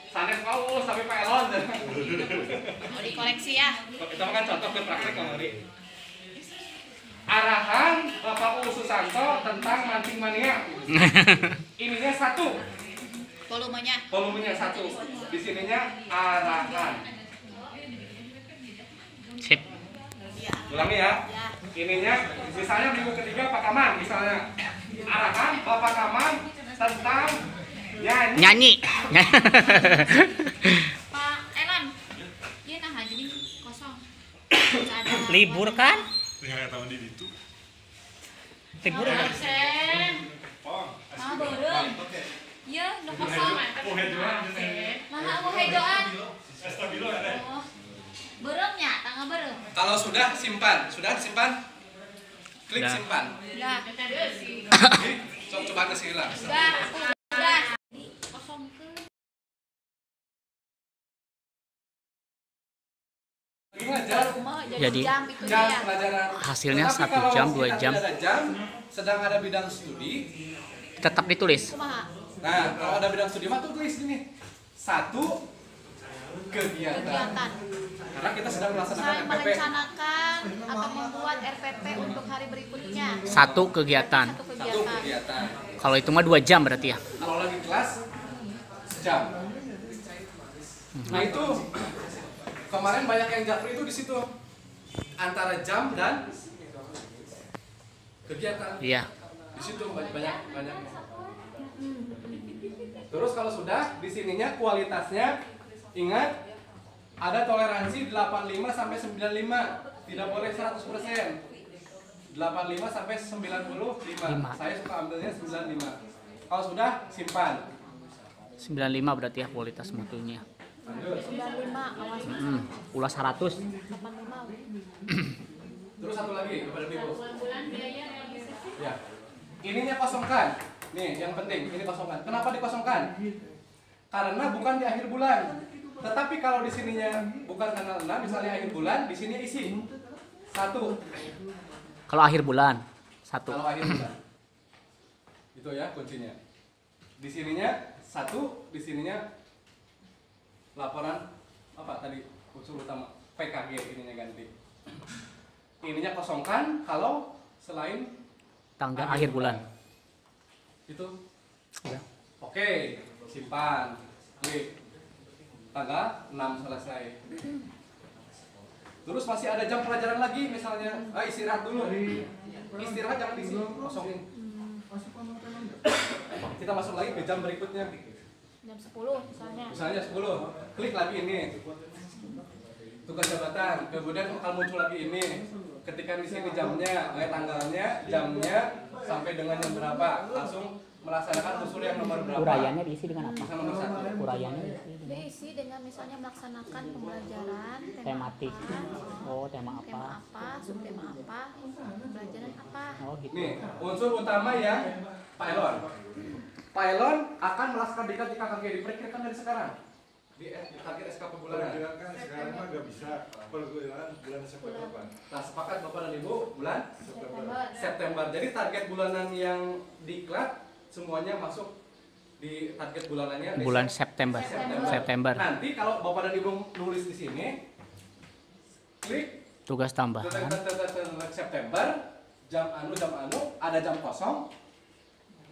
Speaker 1: Sanes paus tapi Pak Elon.
Speaker 4: Mau dikoleksi ya.
Speaker 1: Kita makan contoh ke praktek kemarin. Arahan Bapak UU Susanto tentang mancing mania. Ininya 1. Volumenya 1. Di sininya arahan.
Speaker 2: Sip.
Speaker 1: Ulangi ya. Ininya misalnya minggu ketiga Pak Kaman misalnya. Arahan Bapak Kaman tentang
Speaker 2: Nyanyi.
Speaker 4: Pak Elan. Iya nah jadi kosong. Ada.
Speaker 2: Libur kan?
Speaker 5: Nggak tahu di itu.
Speaker 2: Libur kan?
Speaker 4: Mah beureum. Iya, nu kosong.
Speaker 5: Oh, hejoan.
Speaker 4: Nah, mau hedoan.
Speaker 5: Estabilo ada.
Speaker 4: Oh. Beureum nya, tanggal beureum.
Speaker 1: Kalau sudah simpan, sudah disimpan. Klik
Speaker 2: Udah.
Speaker 1: simpan.
Speaker 4: Udah.
Speaker 1: Coba ke sini lah.
Speaker 4: Udah. Kosong ke.
Speaker 2: Jadi
Speaker 4: jam itu
Speaker 1: Jam
Speaker 4: dia.
Speaker 1: pelajaran.
Speaker 2: hasilnya
Speaker 1: Tetapi
Speaker 2: 1
Speaker 1: kalau
Speaker 2: jam,
Speaker 1: kita
Speaker 2: 2 jam.
Speaker 1: tidak ada jam, sedang ada bidang studi.
Speaker 2: Tetap ditulis.
Speaker 4: Kumaha?
Speaker 1: Nah, kalau ada bidang studi mah tuh tulis gini. 1 kegiatan.
Speaker 4: Kegiatan.
Speaker 1: Karena kita sedang melaksanakan
Speaker 4: Saya
Speaker 1: RPP.
Speaker 4: merencanakan atau membuat RPP untuk hari berikutnya.
Speaker 2: 1 kegiatan.
Speaker 4: Satu
Speaker 1: 1
Speaker 4: kegiatan.
Speaker 1: kegiatan.
Speaker 2: Kalau itu mah 2 jam berarti ya.
Speaker 1: Kalau lagi kelas sejam. Nah itu kemarin banyak yang japri itu di situ antara jam dan kegiatan.
Speaker 2: Iya.
Speaker 1: Di situ banyak. Terus kalau sudah di sininya kualitasnya ingat ada toleransi 85 sampai 95. tidak boleh 100%. 85 sampai 95. Saya suka ambilnya 95. Kalau sudah simpan.
Speaker 2: 95 berarti ya kualitas mutunya.
Speaker 1: Lanjut.
Speaker 7: 95 awas
Speaker 2: Ulas 100.
Speaker 7: 85.
Speaker 1: Terus satu lagi kepada Ibu.
Speaker 4: Bulan biaya realisasi.
Speaker 1: Ya. Ininya kosongkan. Nih, yang penting ini kosongkan. Kenapa dikosongkan? Karena bukan di akhir bulan. Tetapi kalau di sininya bukan tanggal 6, misalnya akhir bulan, di sini isi 1.
Speaker 2: Kalau akhir bulan 1.
Speaker 1: Kalau akhir bulan. Itu ya kuncinya. Di sininya 1, di sininya laporan apa tadi unsur utama PKG ininya ganti. Ininya kosongkan kalau selain
Speaker 2: Tanggal akhir bulan.
Speaker 1: Itu.
Speaker 2: Ya.
Speaker 1: Oke, simpan. Klik. Tanggal 6 selesai. Terus masih ada jam pelajaran lagi misalnya. Istirahat dulu. Istirahat jangan diisi, kosongin. Kita masuk lagi ke jam berikutnya.
Speaker 7: Jam 10 misalnya.
Speaker 1: Misalnya 10. Klik lagi ini. Tugas jabatan. Kemudian akan muncul lagi ini. Ketika di sini jamnya, tanggalnya, jamnya sampai dengan jam berapa. Langsung melaksanakan usul yang nomor berapa.
Speaker 2: Urayanya diisi dengan apa?
Speaker 1: Misal nomor 1.
Speaker 2: Urayanya diisi dengan
Speaker 7: Diisi dengan misalnya melaksanakan pembelajaran
Speaker 2: tematik.
Speaker 7: apa,
Speaker 2: Oh, tema apa?
Speaker 7: tema apa, subtema apa, pembelajaran apa.
Speaker 2: Oh, gitu.
Speaker 1: Nih, unsur utama yang pylon. Pylon akan melaksanakan diklat di KKG diperkirakan dari sekarang. Di target SKP bulanan.
Speaker 5: Kan sekarang mah nggak bisa. Perkiraan bulan September.
Speaker 1: Nah, sepakat Bapak dan Ibu bulan
Speaker 7: September.
Speaker 1: September. Jadi target bulanan yang diklat semuanya masuk di target bulanannya di
Speaker 2: Bulan September. September.
Speaker 1: Nanti kalau Bapak dan Ibu nulis di sini, klik
Speaker 2: Tugas tambahan.
Speaker 1: September, jam anu, ada jam kosong.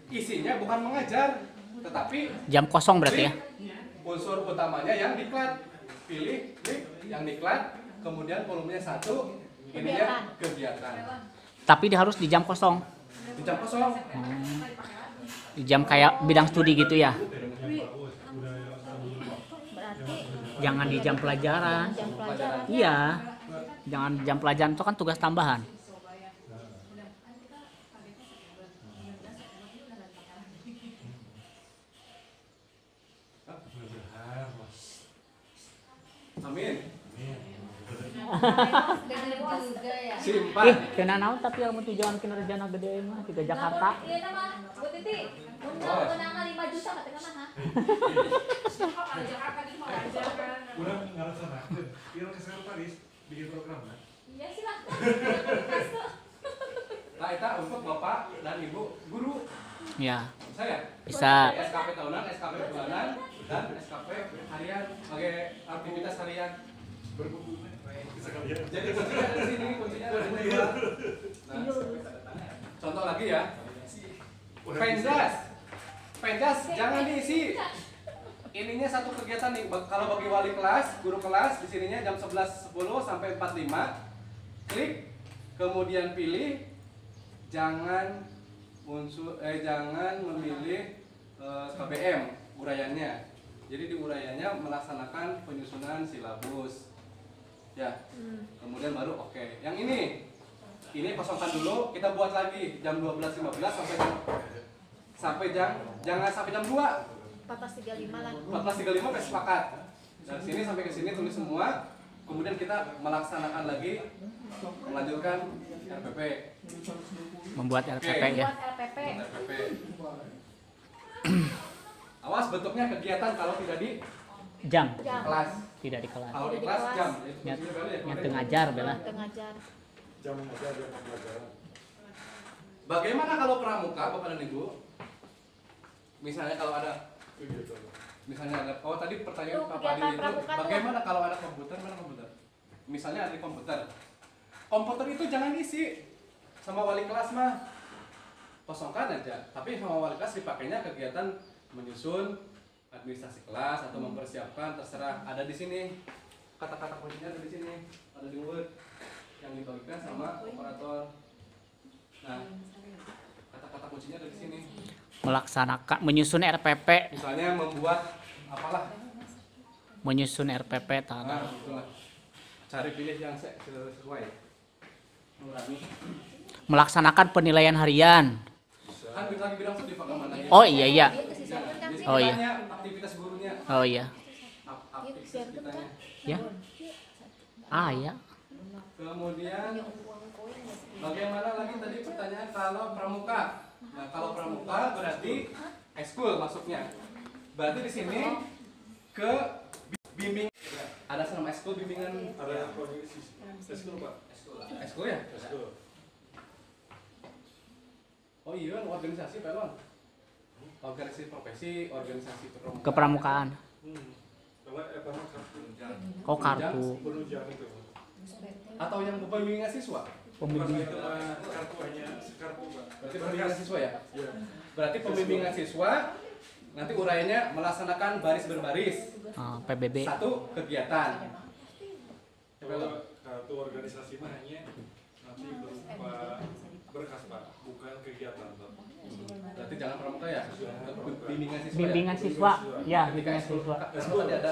Speaker 1: Isinya bukan mengajar, tetapi
Speaker 2: Jam kosong berarti ya.
Speaker 1: unsur utamanya yang diklat. Pilih, klik yang diklat, kemudian volumenya 1, ininya kegiatan.
Speaker 2: Tapi dia harus di jam kosong.
Speaker 1: Di jam kosong.
Speaker 2: Di jam kayak bidang studi gitu ya.
Speaker 7: Berarti
Speaker 2: Jangan di jam pelajaran.
Speaker 7: jam pelajaran.
Speaker 2: Iya. Jangan jam pelajaran itu kan tugas tambahan.
Speaker 1: Amin.
Speaker 4: Bener juga ya.
Speaker 1: Simpan.
Speaker 2: Kena naon tapi yang tujuan kinerja gede mah di Jakarta.
Speaker 4: Iya nama, Bu Titi. Undang kenangan 5 juta katanya mah.
Speaker 5: Udah ngerasa nah. Kira ke sekretaris bikin program kan?
Speaker 4: Iya silakan.
Speaker 1: Nah, itu untuk Bapak dan Ibu guru.
Speaker 2: Ya,
Speaker 1: Saya.
Speaker 2: bisa.
Speaker 1: SKP tahunan, SKP bulanan, dan SKP harian sebagai aktivitas harian.
Speaker 5: Berbuku. Bisa kalian.
Speaker 1: Jadi kuncinya ada di sini, kuncinya ada di sini. Nah, contoh lagi ya. Penjas. Penjas jangan diisi. Ininya satu kegiatan nih. Kalau bagi wali kelas, guru kelas di sininya jam 11.10 sampai 45. Klik, kemudian pilih. Jangan memilih KBM uraiannya. Jadi di uraiannya melaksanakan penyusunan silabus. Ya. Kemudian baru oke. Yang ini kosongkan dulu, kita buat lagi jam 12.15 jangan sampai jam 2.
Speaker 7: 14.35 lah.
Speaker 1: 14.35 udah sepakat. Dari sini sampai ke sini tulis semua. Kemudian kita melaksanakan lagi melanjutkan RPP.
Speaker 2: Membuat RPP ya.
Speaker 7: Buat LPP.
Speaker 1: RPP. Awas bentuknya kegiatan kalau tidak di
Speaker 2: Jam.
Speaker 1: kelas.
Speaker 2: Tidak di kelas.
Speaker 1: Kalau di
Speaker 7: Tidak di
Speaker 1: kelas
Speaker 7: kelas.
Speaker 1: jam.
Speaker 2: Yang ngajar bela.
Speaker 7: Pengajar.
Speaker 5: Jam aja jam pelajaran.
Speaker 1: Bagaimana kalau pramuka Bapak dan Ibu? Misalnya kalau ada tadi pertanyaan
Speaker 7: Itu
Speaker 1: Pak
Speaker 7: kegiatan
Speaker 1: Fadil itu
Speaker 7: pramuka tuh.
Speaker 1: bagaimana kalau ada komputer, mana komputer? Misalnya ada di komputer. Komputer itu jangan isi sama wali kelas mah. Kosongkan aja. Tapi sama wali kelas dipakainya kegiatan menyusun administrasi kelas atau mempersiapkan, terserah. Ada di sini. Kata-kata kuncinya ada di sini. Ada di Word yang dibagikan sama operator. Nah, kata-kata kuncinya ada di sini.
Speaker 2: Melaksanakan menyusun RPP,
Speaker 1: Misalnya membuat apalah.
Speaker 2: menyusun RPP
Speaker 1: Nah,
Speaker 2: tanah.
Speaker 1: itulah. Cari pilih yang sesuai.
Speaker 2: Melaksanakan penilaian harian.
Speaker 1: Kan kita lagi bilang tuh di mana?
Speaker 2: Oh iya iya.
Speaker 7: Dia kesisiran kan sih.
Speaker 2: Oh iya.
Speaker 1: Aktivitas gurunya.
Speaker 2: Oh iya.
Speaker 7: Dia
Speaker 1: Aktivitas
Speaker 7: kesisiran
Speaker 1: kitanya.
Speaker 7: kan.
Speaker 2: Ya. Ah ya.
Speaker 1: Kemudian bagaimana lagi tadi pertanyaan kalau pramuka? Nah, kalau pramuka berarti ekskul masuknya. Berarti di sini ke bimbing ada senam ekskul bimbingan
Speaker 5: Ada organisasi. Eskul Pak.
Speaker 1: ekskul ya?
Speaker 5: Eskul.
Speaker 1: Oh iya, organisasi pelon. Organisasi profesi, organisasi
Speaker 2: Kepramukaan.
Speaker 5: Kalau apa kartu
Speaker 2: Oh kartu.
Speaker 5: penunjang itu.
Speaker 1: atau yang pembimbingan siswa.
Speaker 2: Pembimbing.
Speaker 5: Itu kartu hanya sekartu Pak.
Speaker 1: Berarti pembimbingan siswa ya?
Speaker 5: Iya.
Speaker 1: Berarti pembimbingan siswa nanti uraiannya melaksanakan baris berbaris.
Speaker 2: PBB.
Speaker 1: Satu kegiatan.
Speaker 5: Kalau kartu organisasi mah hanya nanti berupa berkas Pak, bukan kegiatan Pak.
Speaker 1: Berarti jangan pramuka ya? Bimbingan siswa.
Speaker 2: Bimbingan
Speaker 1: ya?
Speaker 2: siswa. Ya,
Speaker 1: Ketika
Speaker 2: bimbingan
Speaker 1: ekskul
Speaker 2: siswa.
Speaker 1: ekskul tadi ada.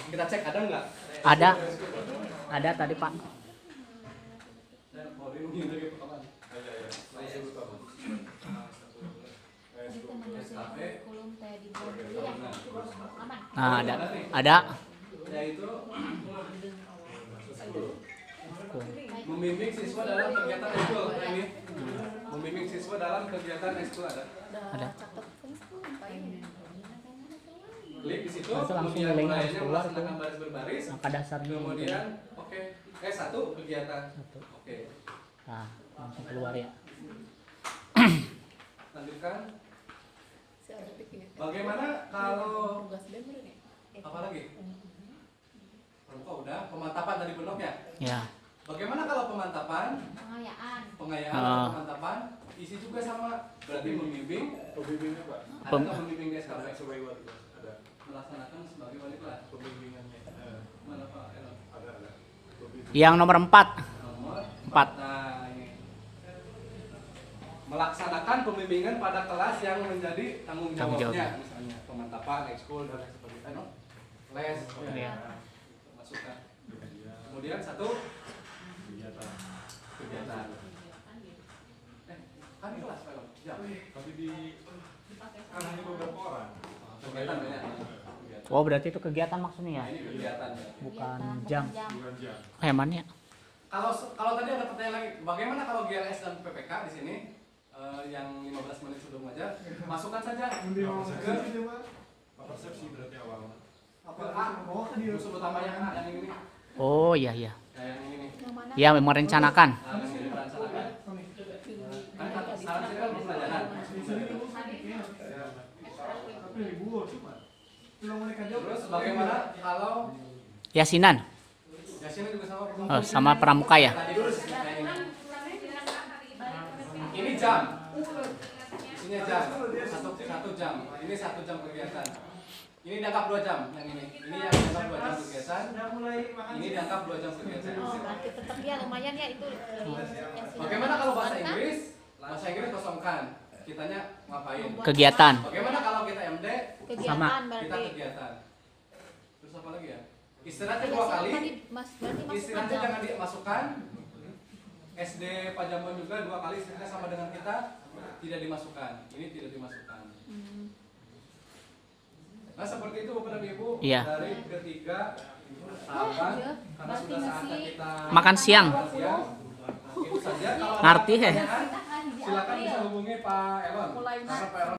Speaker 1: Kita cek ada nggak?
Speaker 2: Ada. Ada tadi Pak. Nah, ada.
Speaker 1: Yaitu membimbing siswa dalam kegiatan ekskul. Nah, ini membimbing siswa dalam kegiatan ekskul ada.
Speaker 2: Ada.
Speaker 1: Klik di situ,
Speaker 2: Itu langsung
Speaker 1: kemudian
Speaker 2: nilainya
Speaker 1: mulainya
Speaker 2: harus keluar tuh.
Speaker 1: melaksanakan baris berbaris.
Speaker 2: Angka dasarnya.
Speaker 1: Kemudian, oke, satu kegiatan.
Speaker 2: Satu.
Speaker 1: Oke,
Speaker 2: Nah, langsung keluar ya.
Speaker 1: lanjutkan. Bagaimana kalau apa lagi? Pramuka udah, pemantapan tadi benoknya.
Speaker 2: Ya.
Speaker 1: Bagaimana kalau pemantapan?
Speaker 4: Pengayaan.
Speaker 1: Pengayaan atau pemantapan isi juga sama, berarti membimbing.
Speaker 5: Pembimbingnya Pak.
Speaker 1: Ada nggak membimbing di
Speaker 5: Ada
Speaker 1: SKP?
Speaker 5: sebagai wali kelas. Ada
Speaker 1: Melaksanakan sebagai wali kelas.
Speaker 5: pembimbingannya.
Speaker 1: Mana Pak? Elon?
Speaker 5: Ada. Pembimbing.
Speaker 2: Yang nomor 4.
Speaker 1: Nomor
Speaker 2: 4.
Speaker 1: Nah, ini. Melaksanakan pembimbingan pada kelas yang menjadi tanggung
Speaker 2: Tanggung
Speaker 1: jawabnya,
Speaker 2: jawab.
Speaker 1: misalnya pemantapan, ekskul dan lain sebagainya, no? Les,
Speaker 2: Iya.
Speaker 1: masukkan. Kemudian satu kegiatan. Kan di kelas, Pak. Ya.
Speaker 5: Tapi di kan hanya beberapa orang.
Speaker 1: Kegiatan banyak.
Speaker 2: Oh, berarti itu kegiatan maksudnya ya?
Speaker 1: Nah, ini kegiatan.
Speaker 2: Bukan jam.
Speaker 5: Bukan jam.
Speaker 2: Emangnya?
Speaker 1: Kalau tadi ada pertanyaan lagi, bagaimana kalau GLS dan PPK di sini yang 15 menit sebelum mengajar, masukkan saja ke
Speaker 5: Persepsi berarti awal.
Speaker 1: musuh utama yang A, yang ini nih.
Speaker 2: Oh, iya iya.
Speaker 1: Yang ini nih.
Speaker 2: Ya, merencanakan.
Speaker 1: Nah, yang ini perencanaan. Kan saran sini kan pelajaran. Terus bagaimana kalau
Speaker 2: Yasinan.
Speaker 1: ya sini juga sama
Speaker 2: Oh, sama pramuka ya?
Speaker 1: tadi dulu kayak ini. Ini jam. Isinya jam. Satu jam. Ini 1 jam kegiatan. Ini dianggap 2 jam yang ini. Ini yang dianggap 2 jam kegiatan. Ini dianggap 2 jam kegiatan.
Speaker 7: Oh, berarti tetap ya lumayan ya itu. Yang sini.
Speaker 1: Bagaimana kalau bahasa Inggris? Bahasa Inggris kosongkan. Kitanya ngapain?
Speaker 2: Kegiatan.
Speaker 1: Bagaimana kalau kita MD?
Speaker 7: Kegiatan
Speaker 2: Sama.
Speaker 1: Kita
Speaker 7: berarti.
Speaker 1: kegiatan. Terus apa lagi ya? Istirahatnya
Speaker 7: Ya,
Speaker 1: 2
Speaker 7: sih,
Speaker 1: kali.
Speaker 7: tadi Mas berarti masuk
Speaker 1: Istirahatnya
Speaker 7: jam.
Speaker 1: jangan dimasukkan. SD Pajaman juga 2 kali istirahatnya sama dengan kita. Tidak dimasukkan. Ini tidak dimasukkan. Nah seperti itu Bapak dan Ibu.
Speaker 2: Iya.
Speaker 1: Dari ketiga tahapan. Karena sudah saatnya kita
Speaker 2: Makan siang.
Speaker 1: makan siang. Itu saja. Kalau ada
Speaker 2: Ngerti, he?
Speaker 1: pertanyaan, silakan bisa hubungi Pak Elon. Karena Pak Elon